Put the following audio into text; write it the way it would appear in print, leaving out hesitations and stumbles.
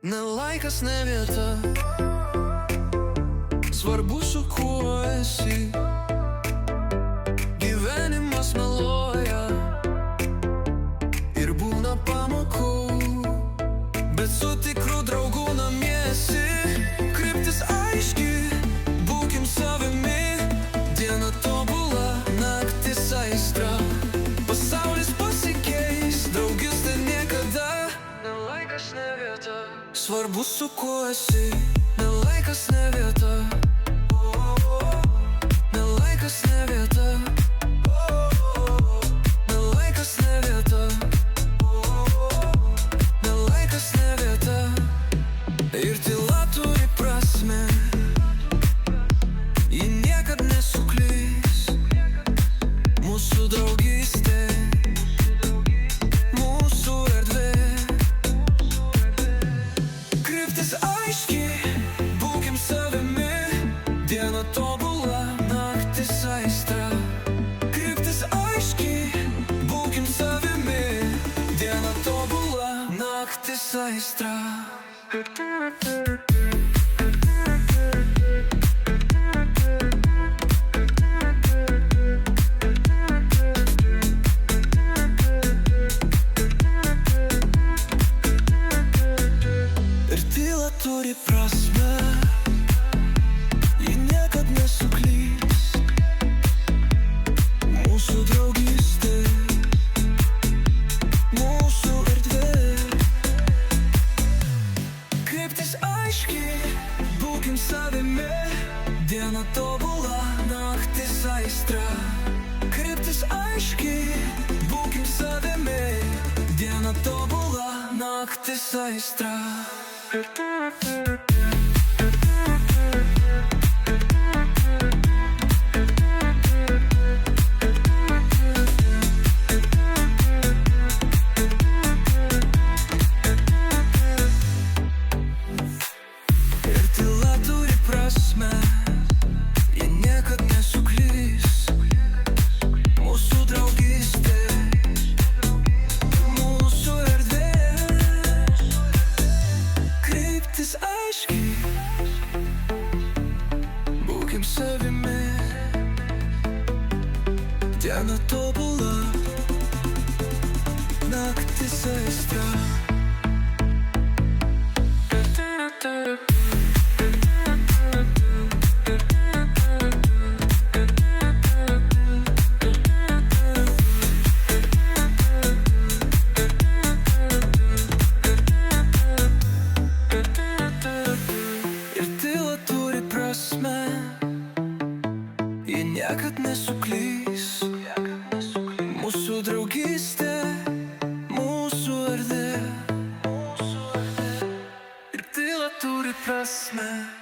Ne laikas, ne vieta, svarbu su kuo esi. Gyvenimas meluoja ir būna pamokų, bet su tikru draugu namie esi. Kryptis aiški, būkim savimi, diena tobula, naktis aistra. Pasaulis pasikeis, draugystė niekada. Ne laikas, ne vieta, svarbu su kuo esi. Ne laikas, ne vieta, ne laikas, ne vieta, ne laikas, ne vieta, ne laikas, ne vieta. Ir tyla turi prasmę, ji niekad nesuklys. Mūsų draugystė, mūsų erdvė. Kryptis aiški, būkim savimi, diena tobula, naktis aistra. Kryptis aiški, būkim savimi, diena tobula, naktis aistra. Ir tyla turi prasmę, ji niekad nesuklys. Mūsų draugystė, mūsų erdvė. Kryptis aiški, būkim savimi, diena tobula, naktis aistra. Kryptis aiški, būkim savimi, diena tobula, naktis aistra. Ir tyla turi prasmę, ji niekad nesuklys. Mūsų draugystė, mūsų erdvė. Kryptis aiški, būkim savimi, diena tobula, naktis aistra. Ir tyla turi prasmę, ji niekad nesuklys. Mūsų draugystė, mūsų erdvė. Ir tyla turi prasmę.